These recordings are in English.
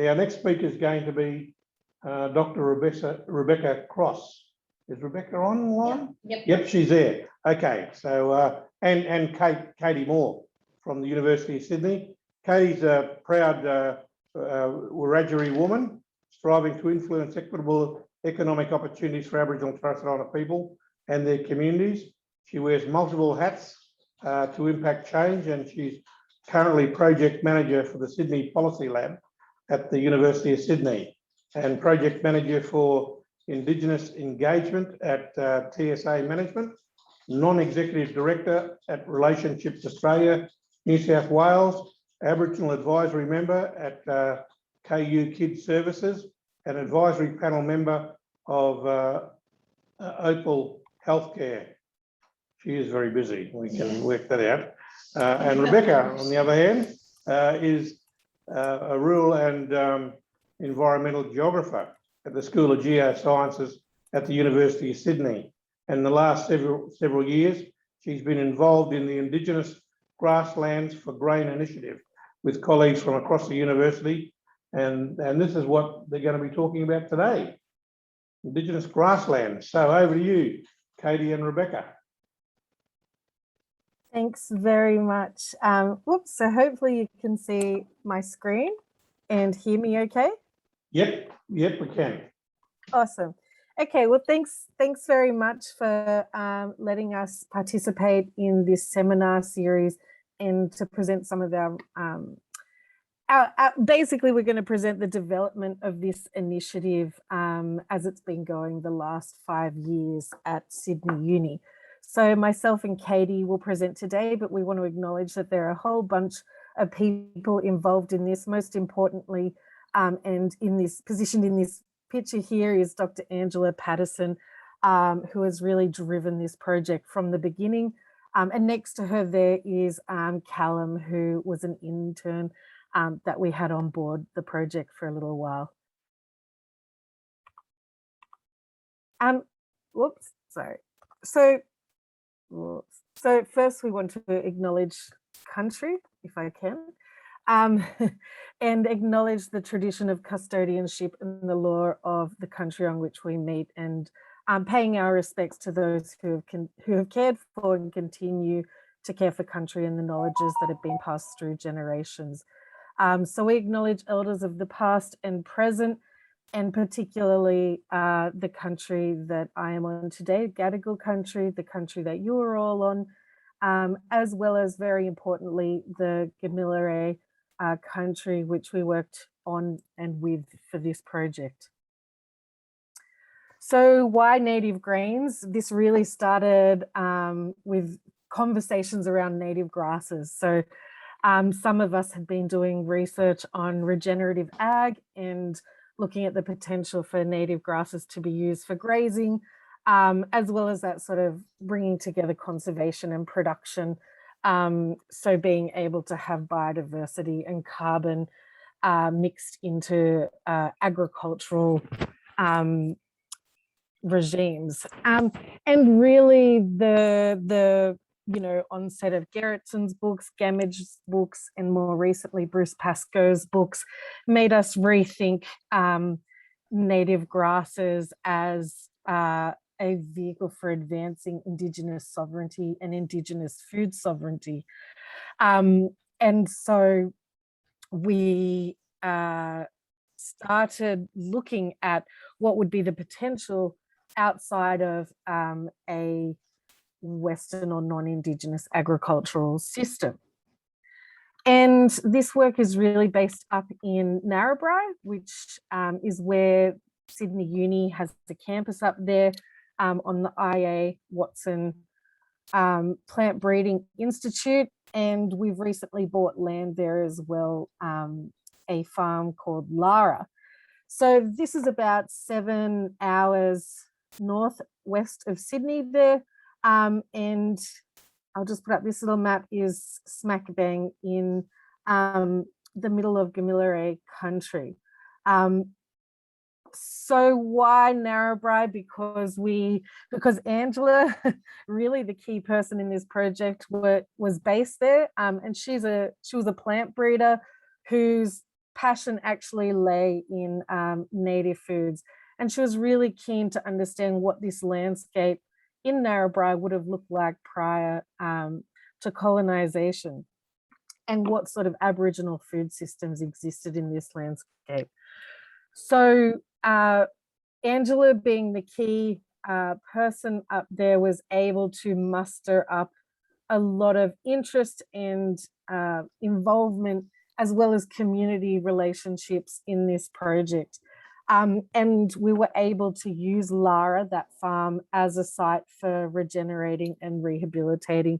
our next speaker is going to be Dr. Rebecca Cross. Is Rebecca online? Yep, she's there. Okay, so and Katie Moore from the University of Sydney. Katie's a proud Wiradjuri woman striving to influence equitable economic opportunities for Aboriginal and Torres Strait Islander people and their communities. She wears multiple hats to impact change, and she's currently project manager for the Sydney Policy Lab at the University of Sydney and project manager for Indigenous engagement at TSA Management, non-executive director at Relationships Australia, New South Wales, Aboriginal advisory member at KU Kids Services, and advisory panel member of Opal Healthcare. She is very busy, we can work that out. And Rebecca, on the other hand, is a rural and environmental geographer at the School of Geosciences at the University of Sydney. And the last several years, she's been involved in the Indigenous Grasslands for Grain initiative with colleagues from across the university. And this is what they're going to be talking about today, Indigenous grasslands. So over to you, Katie and Rebecca. Thanks very much. Whoops, so hopefully you can see my screen and hear me okay? Yep, we can. Awesome. Okay, well, thanks very much for letting us participate in this seminar series and to present some of our basically, we're going to present the development of this initiative as it's been going the last 5 years at Sydney Uni. So myself and Katie will present today, but we want to acknowledge that there are a whole bunch of people involved in this. Most importantly, and in this positioned in this picture here is Dr. Angela Patterson, who has really driven this project from the beginning. And next to her there is Callum, who was an intern that we had on board the project for a little while. Whoops, sorry. So first we want to acknowledge country, if I can, and acknowledge the tradition of custodianship and the law of the country on which we meet, and paying our respects to those who have cared for and continue to care for country and the knowledges that have been passed through generations. So we acknowledge elders of the past and present, and particularly the country that I am on today, Gadigal country, the country that you are all on, as well as, very importantly, the Gamilaroi country, which we worked on and with for this project. So why native greens? This really started with conversations around native grasses. So some of us had been doing research on regenerative ag and looking at the potential for native grasses to be used for grazing, as well as that sort of bringing together conservation and production. So being able to have biodiversity and carbon mixed into agricultural regimes. And really the onset of Gerritson's books, Gamage's books, and more recently Bruce Pascoe's books made us rethink native grasses as a vehicle for advancing Indigenous sovereignty and Indigenous food sovereignty. And so we started looking at what would be the potential outside of a Western or non-Indigenous agricultural system. And this work is really based up in Narrabri, which is where Sydney Uni has the campus up there on the IA Watson Plant Breeding Institute. And we've recently bought land there as well, a farm called Lara. So this is about 7 hours northwest of Sydney there. And I'll just put up this little map, is smack bang in the middle of Gamilaroi country. So why Narrabri? Because Angela, really the key person in this project, was based there, and she was a plant breeder whose passion actually lay in native foods. And she was really keen to understand what this landscape in Narrabri would have looked like prior to colonisation, and what sort of Aboriginal food systems existed in this landscape. So Angela, being the key person up there, was able to muster up a lot of interest and involvement, as well as community relationships in this project. And we were able to use Lara, that farm, as a site for regenerating and rehabilitating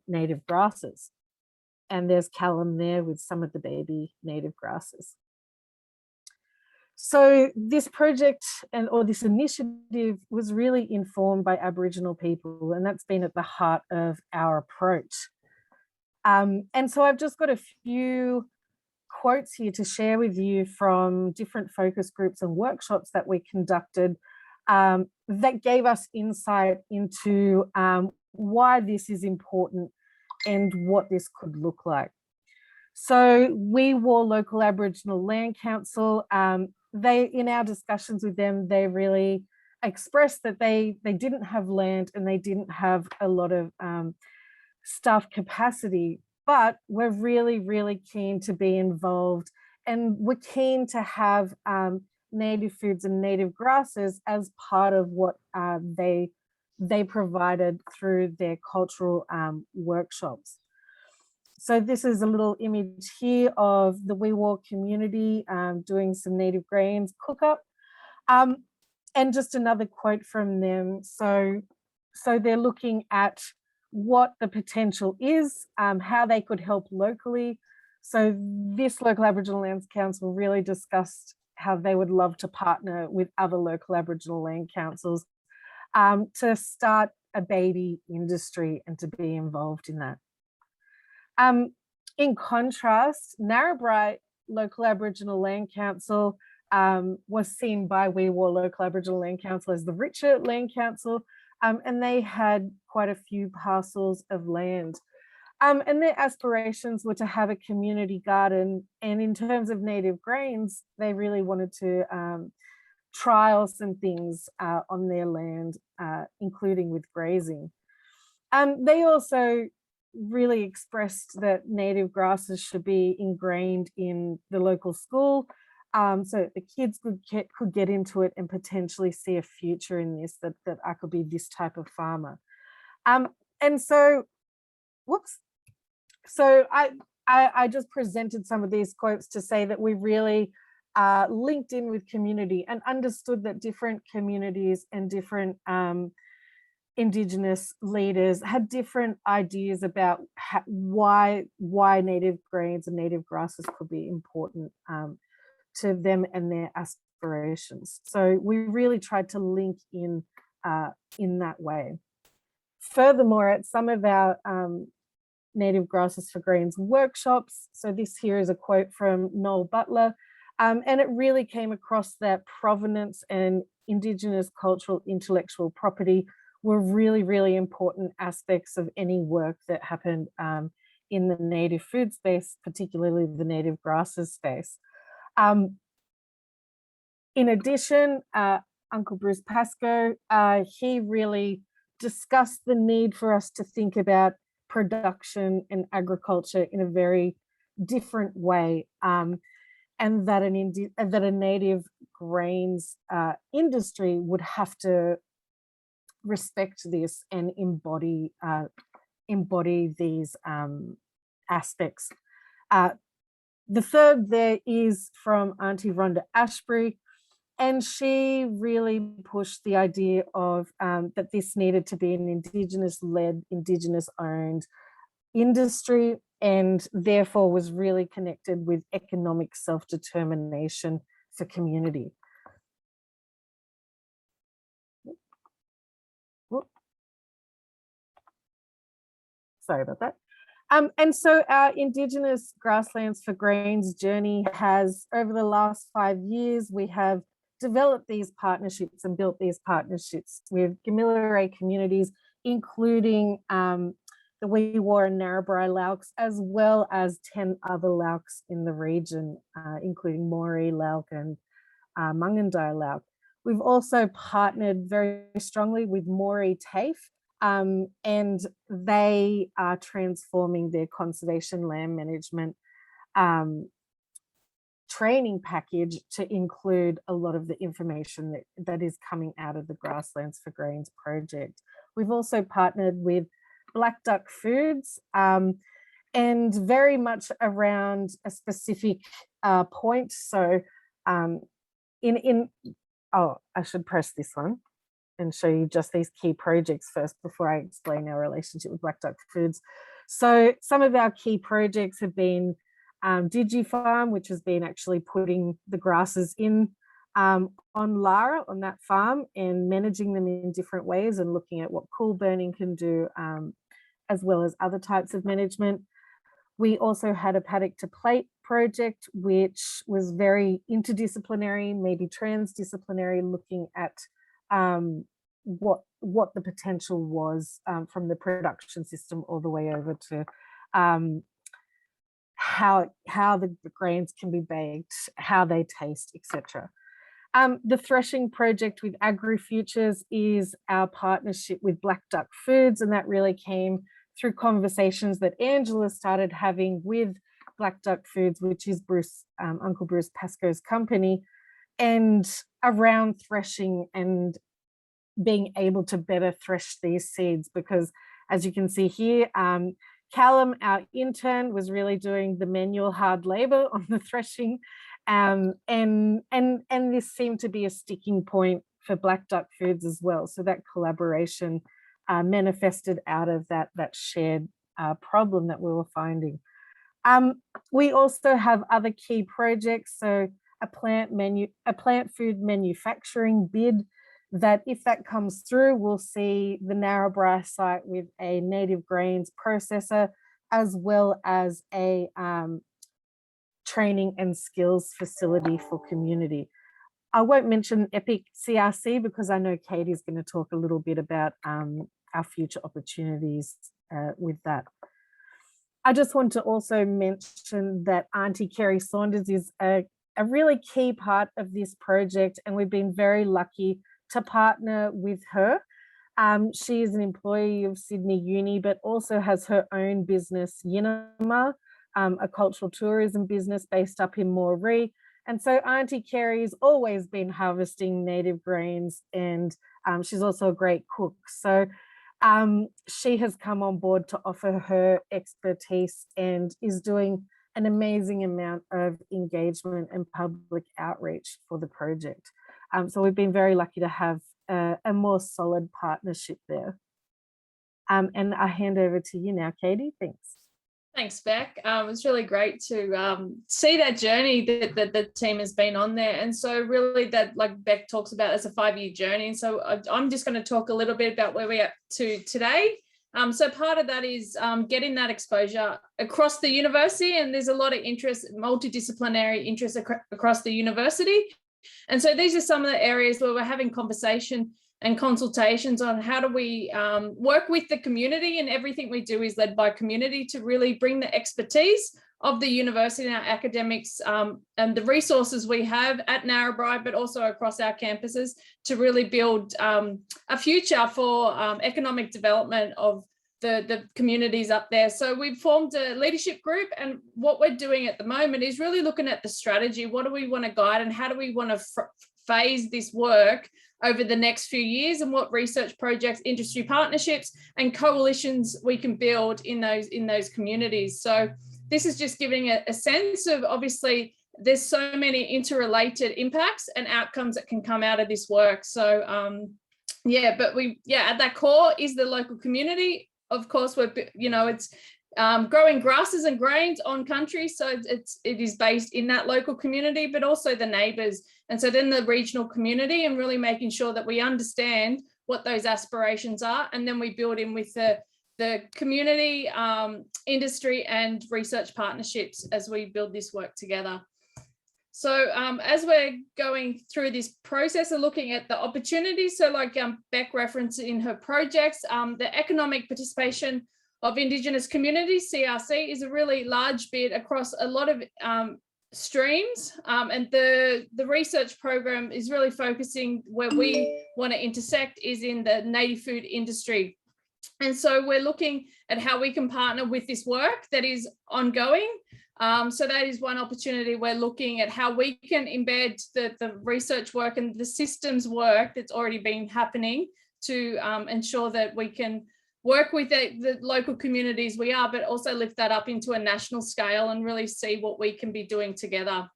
native grasses. And there's Callum there with some of the baby native grasses. So this project or this initiative was really informed by Aboriginal people, and that's been at the heart of our approach. And so I've just got a few quotes here to share with you from different focus groups and workshops that we conducted that gave us insight into why this is important and what this could look like. So we War Local Aboriginal Land Council, in our discussions with them, they really expressed that they didn't have land and they didn't have a lot of staff capacity, but we're really, really keen to be involved, and we're keen to have native foods and native grasses as part of what they provided through their cultural workshops. So this is a little image here of the Wee Waa community doing some native grains cook up. And just another quote from them. So they're looking at what the potential is, how they could help locally. So this local Aboriginal Lands Council really discussed how they would love to partner with other local Aboriginal land councils to start a baby industry and to be involved in that. In contrast, Narrabri Local Aboriginal Land Council was seen by Wee Waa Local Aboriginal Land Council as the richer land council, and they had quite a few parcels of land. And their aspirations were to have a community garden, and in terms of native grains, they really wanted to trial some things on their land, including with grazing. They also really expressed that native grasses should be ingrained in the local school, so that the kids could get into it and potentially see a future in this, that I could be this type of farmer. And so, whoops. So I just presented some of these quotes to say that we really linked in with community and understood that different communities and different Indigenous leaders had different ideas about why native grains and native grasses could be important to them and their aspirations. So we really tried to link in that way. Furthermore, at some of our native grasses for grains workshops, so this here is a quote from Noel Butler, and it really came across that provenance and Indigenous cultural intellectual property were really, really important aspects of any work that happened in the native food space, particularly the native grasses space. In addition, Uncle Bruce Pascoe, he really discussed the need for us to think about production and agriculture in a very different way, and that a native grains industry would have to respect this and embody these aspects. The third there is from Aunty Rhonda Ashbury, and she really pushed the idea of that this needed to be an Indigenous-led, Indigenous-owned industry, and therefore was really connected with economic self-determination for community. Sorry about that. And so our Indigenous Grasslands for Grains journey has, over the last 5 years, we have developed these partnerships and built these partnerships with Gamilaré communities, including the Wee Waa and Narrabri Laoks, as well as 10 other Laoks in the region, including Moree Laok and Mungandai Laok. We've also partnered very strongly with Moree TAFE, and they are transforming their conservation land management training package to include a lot of the information that is coming out of the Grasslands for Grains project. We've also partnered with Black Duck Foods, and very much around a specific point. So oh, I should press this one and show you just these key projects first before I explain our relationship with Black Duck Foods. So some of our key projects have been DigiFarm, which has been actually putting the grasses in on Lara, on that farm, and managing them in different ways and looking at what cool burning can do, as well as other types of management. We also had a paddock to plate project, which was very interdisciplinary, maybe transdisciplinary, looking at what the potential was from the production system all the way over to how the grains can be baked, how they taste, etc. The threshing project with AgriFutures is our partnership with Black Duck Foods, and that really came through conversations that Angela started having with Black Duck Foods, which is Uncle Bruce Pascoe's company, and around threshing and being able to better thresh these seeds, because as you can see here, Callum, our intern, was really doing the manual hard labor on the threshing, and this seemed to be a sticking point for Black Duck Foods as well. So that collaboration manifested out of that shared problem that we were finding. We also have other key projects. So a plant food manufacturing bid, that if that comes through, we'll see the Narrabri site with a native grains processor, as well as a training and skills facility for community. I won't mention EPIC CRC because I know Katie's going to talk a little bit about our future opportunities with that. I just want to also mention that Aunty Kerry Saunders is a really key part of this project, and we've been very lucky to partner with her. She is an employee of Sydney Uni, but also has her own business, Yinama, a cultural tourism business based up in Moree. And so Aunty Kerry's always been harvesting native grains, and she's also a great cook. So she has come on board to offer her expertise and is doing an amazing amount of engagement and public outreach for the project. So we've been very lucky to have a more solid partnership there. And I hand over to you now, Katie. Thanks. Thanks, Beck. It's really great to see that journey that the team has been on there. And so really that, like Beck talks about, it's a 5-year journey. And so I'm just going to talk a little bit about where we're up to today. So part of that is getting that exposure across the university. And there's a lot of interest, multidisciplinary interest across the university. And so these are some of the areas where we're having conversation and consultations on how do we work with the community, and everything we do is led by community to really bring the expertise of the university and our academics and the resources we have at Narrabri, but also across our campuses to really build a future for economic development of the communities up there. So we've formed a leadership group, and what we're doing at the moment is really looking at the strategy. What do we want to guide, and how do we want to phase this work over the next few years, and what research projects, industry partnerships and coalitions we can build in those communities. So this is just giving a sense of, obviously there's so many interrelated impacts and outcomes that can come out of this work. So at that core is the local community. Of course, it's growing grasses and grains on country, so it is based in that local community, but also the neighbours, and so then the regional community, and really making sure that we understand what those aspirations are, and then we build in with the community, industry and research partnerships as we build this work together. So as we're going through this process of looking at the opportunities, so like Beck referenced in her projects, the economic participation of Indigenous communities, CRC, is a really large bid across a lot of streams, and the research program is really focusing where we want to intersect is in the native food industry. And so we're looking at how we can partner with this work that is ongoing. So that is one opportunity. We're looking at how we can embed the research work and the systems work that's already been happening to ensure that we can work with the local communities we are, but also lift that up into a national scale and really see what we can be doing together.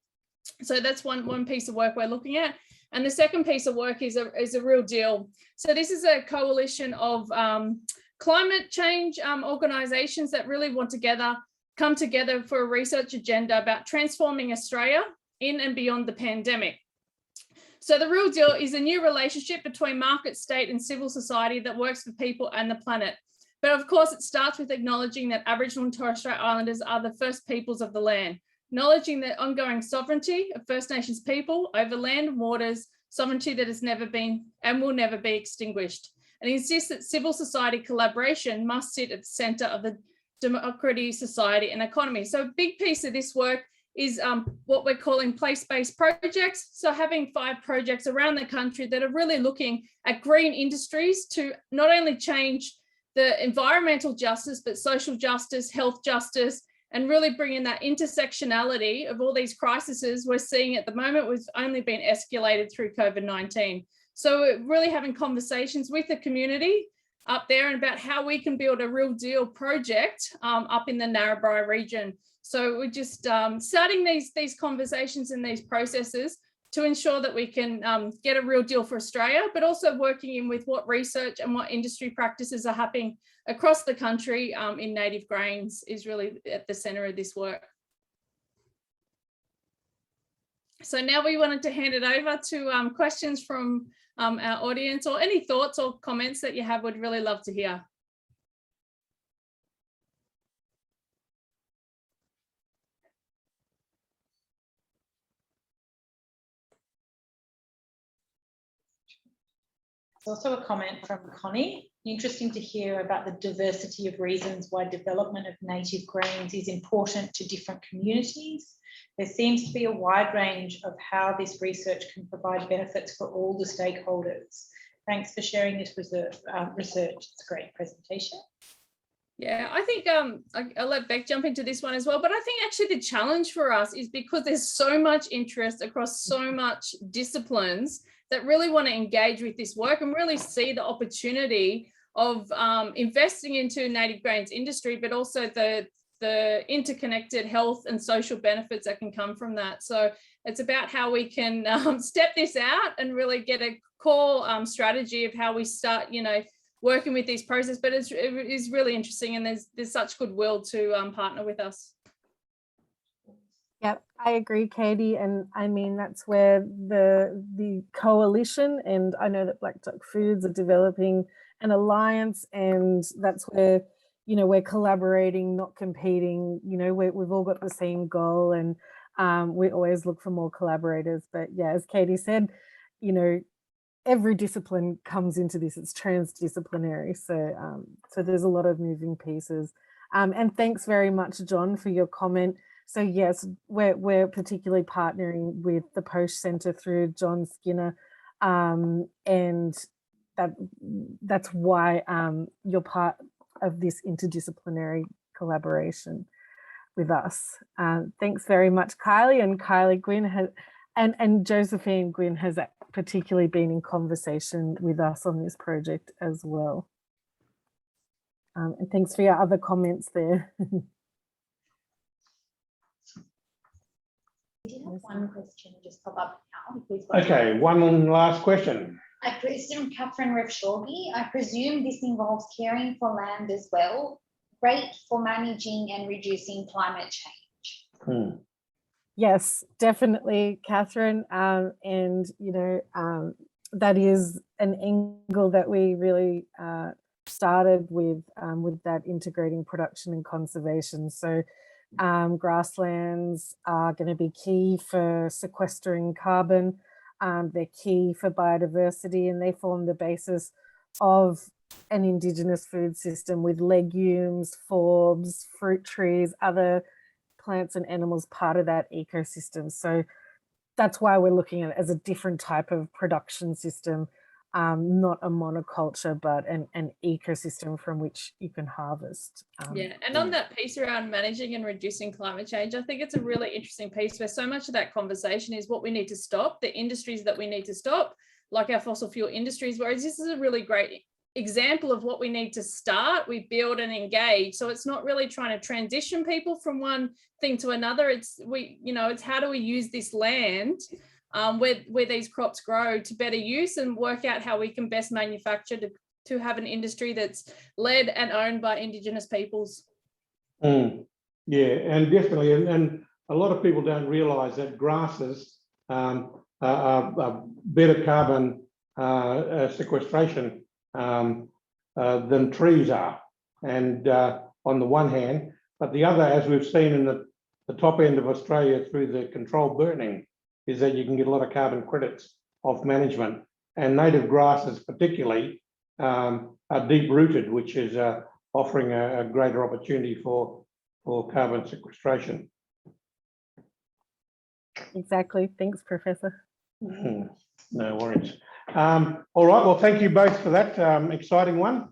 So that's one piece of work we're looking at. And the second piece of work is a real deal. So this is a coalition of climate change organisations that really want to come together for a research agenda about transforming Australia in and beyond the pandemic. So the real deal is a new relationship between market, state and civil society that works for people and the planet. But of course, it starts with acknowledging that Aboriginal and Torres Strait Islanders are the first peoples of the land, acknowledging the ongoing sovereignty of First Nations people over land and waters, sovereignty that has never been and will never be extinguished, and insists that civil society collaboration must sit at the centre of the democracy, society and economy. So a big piece of this work is what we're calling place-based projects. So having 5 projects around the country that are really looking at green industries to not only change the environmental justice, but social justice, health justice, and really bringing that intersectionality of all these crises we're seeing at the moment, was only been escalated through COVID-19. So we're really having conversations with the community up there and about how we can build a real deal project up in the Narrabri region. So we're just starting these conversations and these processes to ensure that we can get a real deal for Australia, but also working in with what research and what industry practices are happening across the country in native grains is really at the centre of this work. So now we wanted to hand it over to questions from our audience, or any thoughts or comments that you have. Would really love to hear. There's also a comment from Connie. Interesting to hear about the diversity of reasons why development of native grains is important to different communities. There seems to be a wide range of how this research can provide benefits for all the stakeholders. Thanks for sharing this research. It's a great presentation. Yeah, I think I'll let Beck jump into this one as well, but I think actually the challenge for us is because there's so much interest across so much disciplines that really want to engage with this work and really see the opportunity of investing into native grains industry, but also the interconnected health and social benefits that can come from that. So it's about how we can step this out and really get a core strategy of how we start, working with these processes. But it is really interesting, and there's such goodwill to partner with us. Yep, I agree, Katie. And I mean, that's where the coalition, and I know that Black Duck Foods are developing an alliance, and that's where, we're collaborating, not competing. We've all got the same goal, and we always look for more collaborators. But yeah, as Katie said, every discipline comes into this. It's transdisciplinary. So there's a lot of moving pieces. And thanks very much, John, for your comment. So yes, we're particularly partnering with the Poche Centre through John Skinner, and that's why you're part of this interdisciplinary collaboration with us. Thanks very much, Kylie. And Kylie Gwynn has, and Josephine Gwynn has particularly been in conversation with us on this project as well. And thanks for your other comments there. We did have one question just pop up now. Okay, one last question. A question, Catherine Refshorgi. I presume this involves caring for land as well. Great for managing and reducing climate change. Yes, definitely, Catherine. And that is an angle that we really started with that integrating production and conservation. So grasslands are going to be key for sequestering carbon. They're key for biodiversity, and they form the basis of an Indigenous food system with legumes, forbs, fruit trees, other plants and animals part of that ecosystem. So that's why we're looking at it as a different type of production system, not a monoculture, but an ecosystem from which you can harvest. Yeah, and on that piece around managing and reducing climate change, I think it's a really interesting piece where so much of that conversation is what we need to stop, the industries that we need to stop, like our fossil fuel industries, whereas this is a really great example of what we need to start, we build and engage. So it's not really trying to transition people from one thing to another. It's it's how do we use this land where these crops grow to better use and work out how we can best manufacture to have an industry that's led and owned by Indigenous peoples. Yeah, and definitely, and a lot of people don't realise that grasses are better carbon sequestration than trees are, and on the one hand, but the other, as we've seen in the top end of Australia through the controlled burning, is that you can get a lot of carbon credits off management, and native grasses particularly are deep rooted, which is offering a greater opportunity for carbon sequestration. Exactly. Thanks, Professor. No worries. All right. Well, thank you both for that exciting one.